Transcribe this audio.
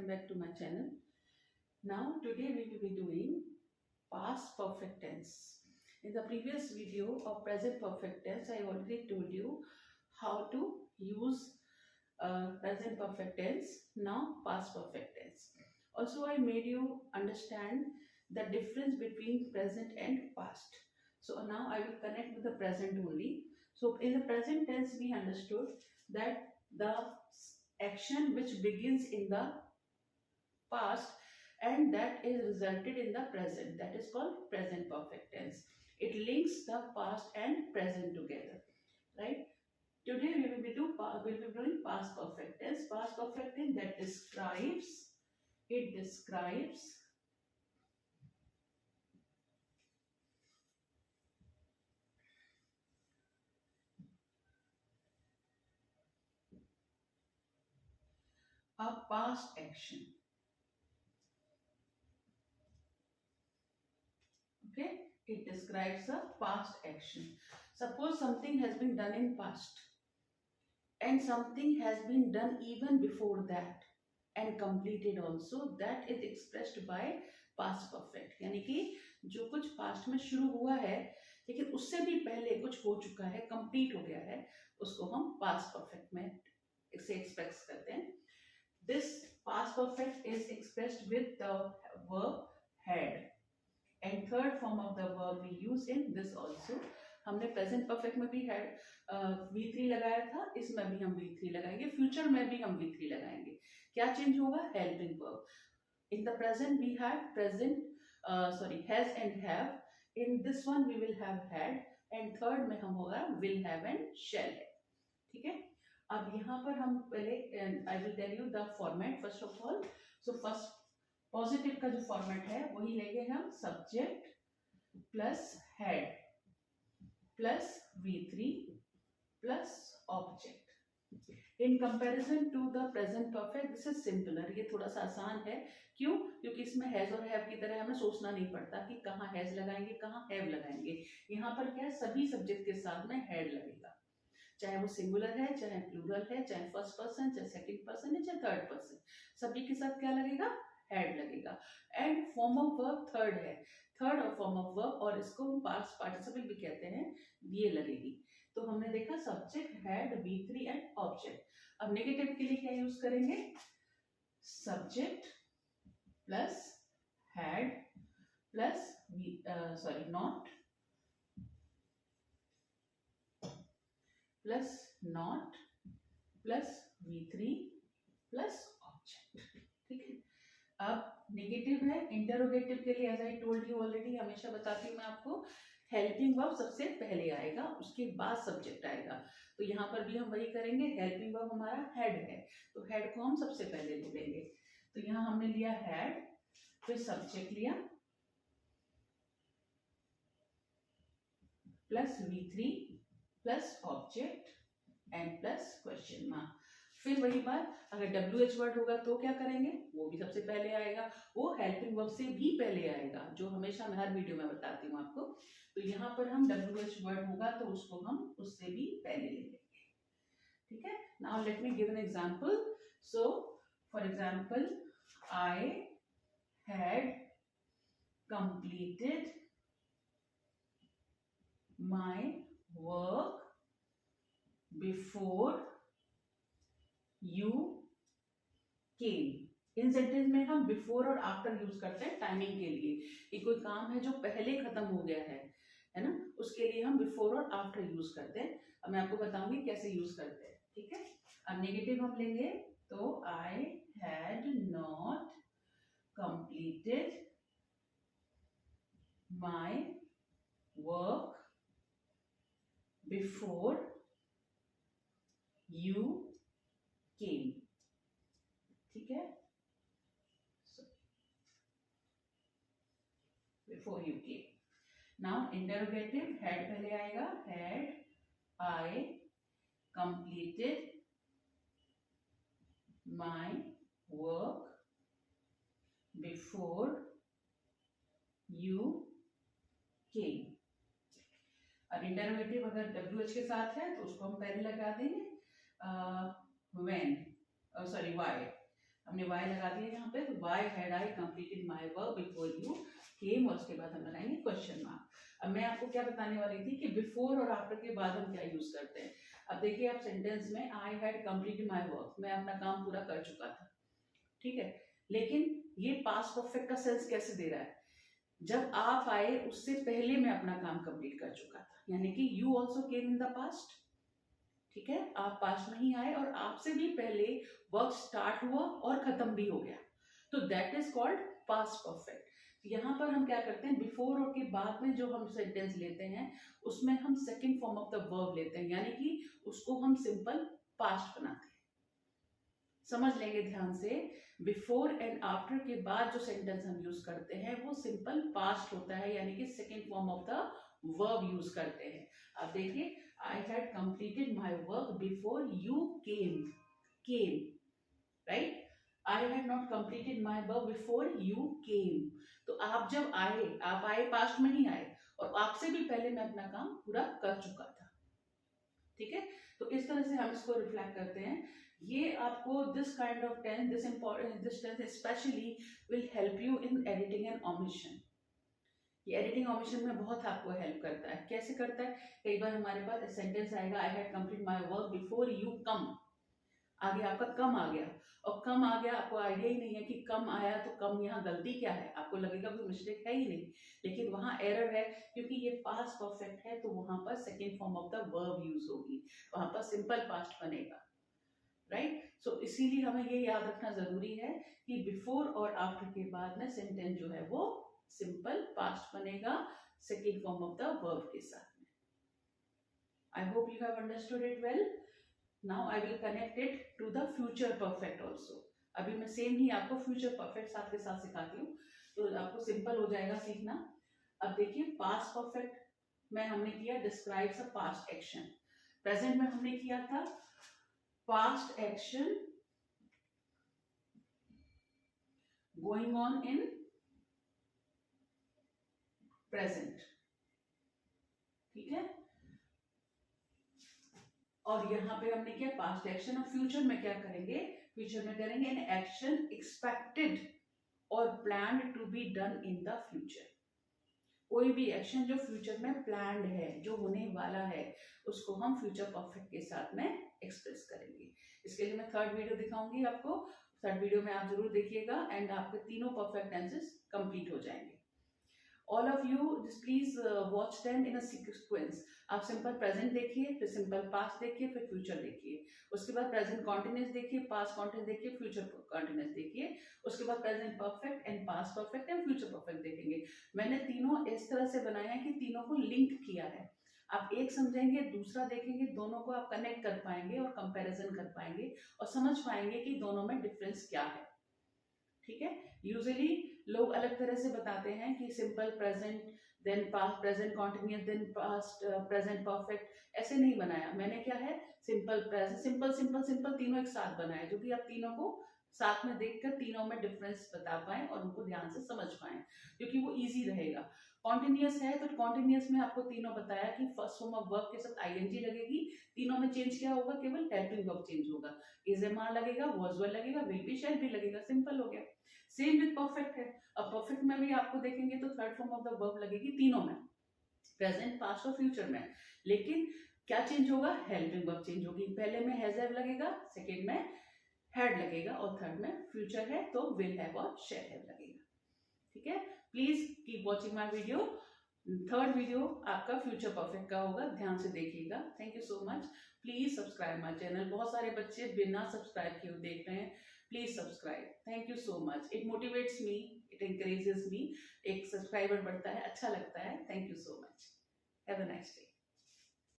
welcome back to my channel. Now today we will be doing past perfect tense. In the previous video of present perfect tense, I already told you how to use present perfect tense. Now past perfect tense. Also I made you understand the difference between present and past. So now I will connect with the present only. So in the present tense we understood that the action which begins in the past and that is resulted in the present, that is called present perfect tense. It links the past and present together, right? Today we will be doing past perfect tense. Past perfect tense that describes, it describes a past action. Okay, it describes a past action. Suppose something has been done in past and something has been done even before that and completed also, that is expressed by past perfect. यानी कि जो कुछ past में शुरू हुआ है लेकिन उससे भी पहले कुछ हो चुका है, कंप्लीट हो गया है, उसको हम पास्ट परफेक्ट में इसे एक्सप्रेस करते हैं. This past perfect is expressed with the verb had and third form of the verb we use in this also. हमने प्रेजेंट परफेक्ट में भी हैड V3 लगाया था, इसमें भी हम V3 लगाएंगे, फ्यूचर में भी हम V3 लगाएंगे. क्या चेंज होगा? Helping verb. In the present we have present has and have. In this one we will have had and third में हम होगा will have and shall have. ठीक है. अब यहाँ पर हम पहले I will tell you the format first of all. So first positive का जो फॉर्मेट है वही लेंगे हम. Subject plus had plus V3 plus object. In comparison to the present perfect this is simpler. ये थोड़ा सा आसान है. क्यों? क्योंकि इसमें हैज और हैव की तरह हमें सोचना नहीं पड़ता कि कहाँ हैज लगाएंगे कहाँ हैव लगाएंगे. यहाँ पर क्या है, सभी सब्जेक्ट के साथ में हैड लगेगा, चाहे वो सिंगुलर है, चाहे प्लूरल है, चाहे फर्स्ट पर्सन, चाहे सेकंड पर्सन है, चाहे थर्ड पर्सन, सभी के साथ क्या लगेगा? हेड लगेगा. And form of verb third है, थर्ड और फॉर्म ऑफ वर्ब, और इसको हम पास्ट पार्टिसिपल भी कहते हैं, ये लगेगी. तो हमने देखा subject, had, V3 and object. अब नेगेटिव के लिए क्या यूज करेंगे? Subject plus had plus not plus not plus V3 plus object. ठीक है. अब नेगेटिव है, इंटरोगेटिव के लिए as I told you already, हमेशा बताती हूँ मैं आपको, हेल्पिंग वर्ब सबसे पहले आएगा, उसके बाद सब्जेक्ट आएगा. तो यहाँ पर भी हम वही करेंगे. हेल्पिंग वर्ब हमारा हेड है, तो हेड को हम सबसे पहले ले लेंगे. तो यहाँ हमने लिया हेड, फिर सब्जेक्ट लिया plus V3 plus object and plus question mark. फिर वही बात, अगर WH वर्ड होगा तो क्या करेंगे? वो भी सबसे पहले आएगा, वो हेल्पिंग वर्ब से भी पहले आएगा, जो हमेशा मैं हर वीडियो में बताती हूँ आपको. तो यहाँ पर हम WH वर्ड होगा तो उसको हम उससे भी पहले ले लेंगे. ठीक है. Now let me give an example. So for example, I had completed my work before you came. In sentence में हम बिफोर और आफ्टर यूज करते हैं टाइमिंग के लिए. ये कोई काम है जो पहले खत्म हो गया है ना, उसके लिए हम बिफोर और आफ्टर यूज करते हैं. अब मैं आपको बताऊंगी कैसे यूज करते हैं. ठीक है. अब नेगेटिव हम लेंगे, तो I had not completed my work before you केम. ठीक है. Before you came. Now interrogative, had पहले आएगा. Had I completed my work before you केम. अब इंटरोगेटिव अगर WH के साथ है तो उसको हम पहले लगा देंगे. When, why. हमने वाई लगा दिया यहाँ पे, तो why had I completed my work before you came, और उसके बाद हम लगाएंगे क्वेश्चन मार्क। अब मैं आपको क्या बताने वाली थी कि बिफोर और आफ्टर के बाद हम क्या यूज करते हैं। अब देखिए आप सेंटेंस में I had completed my work, मैं अपना काम पूरा कर चुका था, ठीक है, लेकिन ये पास्ट परफेक्ट का सेंस कैसे दे रहा है, जब आप आए उससे पहले मैं अपना काम कंप्लीट कर चुका था, यानी कि you also came in the past, ठीक है, आप पास्ट में ही आए और आपसे भी पहले वर्क स्टार्ट हुआ और खत्म भी हो गया, तो that is called past perfect. यहाँ पर हम क्या करते हैं, बिफोर और के बाद में जो हम सेंटेंस लेते हैं उसमें हम second form of the verb लेते हैं, यानी कि उसको हम सिंपल पास्ट बनाते हैं। समझ लेंगे ध्यान से, बिफोर एंड आफ्टर के बाद जो सेंटेंस हम यूज करते हैं वो सिंपल पास्ट होता है, यानी कि second form of the verb use करते हैं। अब देखिए, I had completed my work before you came, right, I had not completed my work before you केम, तो आप जब आए, आप आए पास्ट में ही आए और आपसे भी पहले मैं अपना काम पूरा कर चुका था, ठीक है, तो इस तरह से हम इसको रिफ्लेक्ट करते हैं। ये आपको this kind of tense, this tense specially will help you in editing and omission. ये एडिटिंग ओमिशन में बहुत आपको हेल्प करता है। कैसे करता है, कई बार हमारे पास सेंटेंस आएगा I had complete my work before you come, आगे आपका कम आ गया, और कम आ गया, आपको आइडिया ही नहीं है कि कम आया, तो कम यहाँ गलती क्या है, आपको लगेगा कोई मिस्टेक है ही नहीं, लेकिन वहां एरर है, क्योंकि ये पास्ट परफेक्ट है, तो वहां पर second form of the verb use होगी, वहां पर सिंपल पास्ट बनेगा, राइट। सो इसीलिए हमें ये याद रखना जरूरी है कि बिफोर और आफ्टर के बाद में सेंटेंस जो है वो सिंपल पास्ट बनेगा second form of the verb के साथ में। I hope you have understood it well. Now I will connect it to the future perfect also. अभी मैं सेम ही आपको फ्यूचर परफेक्ट साथ के साथ सिखाती हूँ, तो आपको सिंपल हो जाएगा सीखना। अब देखिए, पास्ट परफेक्ट में हमने किया describes a past action, present में हमने किया था past action going on in present, ठीक है, और यहां पे हमने किया पास्ट एक्शन, और फ्यूचर में क्या करेंगे, फ्यूचर में करेंगे एन एक्शन एक्सपेक्टेड और planned to be done in the future. कोई भी एक्शन जो फ्यूचर में प्लान्ड है, जो होने वाला है, उसको हम फ्यूचर परफेक्ट के साथ में एक्सप्रेस करेंगे। इसके लिए मैं थर्ड वीडियो दिखाऊंगी आपको, थर्ड वीडियो में आप जरूर देखिएगा, एंड आपके तीनों परफेक्ट टेंसेस कंप्लीट हो जाएंगे। All of you please watch them in a sequence. आप सिंपल प्रेजेंट देखिए, फिर सिंपल पास्ट देखिए, फिर फ्यूचर देखिए, उसके बाद प्रेजेंट कॉन्टिन्यूस देखिए, पास्ट कॉन्टिन्यूस देखिए, फ्यूचर कॉन्टिन्यूस देखिए, उसके बाद present perfect and past perfect and future perfect देखेंगे। मैंने तीनों इस तरह से बनाया है कि तीनों को लिंक किया है, आप एक समझेंगे दूसरा देखेंगे, दोनों को आप कनेक्ट कर पाएंगे और कंपैरिजन कर पाएंगे और समझ पाएंगे कि दोनों में डिफरेंस क्या है, ठीक है। यूजुअली लोग अलग तरह से बताते हैं कि simple present, then past present continuous, then past present perfect, ऐसे नहीं बनाया मैंने। क्या है, simple present, simple simple simple तीनों एक साथ बनाया, जो कि आप तीनों को साथ में देखकर तीनों में डिफरेंस बता पाए और उनको ध्यान से समझ पाए, क्योंकि वो इजी रहेगा। कॉन्टिन्यूस है तो कॉन्टिन्यूस में आपको तीनों बताया कि फर्स्ट फॉर्म ऑफ वर्ब के साथ आईएनजी लगेगी, तीनों में चेंज क्या होगा, केवल हेल्पिंग वर्ब चेंज होगा, इज एम आर लगेगा, वाज वर लगेगा, विल बी शैल बी लगेगा, सिंपल हो गया। सेम विद परफेक्ट है, अब परफेक्ट में भी आपको देखेंगे तो third form of the verb लगेगी तीनों में, प्रेजेंट पास्ट और फ्यूचर में, लेकिन क्या चेंज होगा, हेल्पिंग वर्ब चेंज होगी, पहले में हैज हैव लगेगा, सेकेंड में हैड लगेगा, और थर्ड में फ्यूचर है तो विल हैव और शैल हैव लगेगा, ठीक है। Please keep watching my video. Third video आपका फ्यूचर परफेक्ट का होगा, ध्यान से देखिएगा। Thank you so much. Please subscribe my channel, बहुत सारे बच्चे बिना सब्सक्राइब किए देख रहे हैं, please subscribe. Thank you so much, it motivates me, it encourages मी, एक सब्सक्राइबर बढ़ता है, अच्छा लगता है। Thank you so much, have a nice day.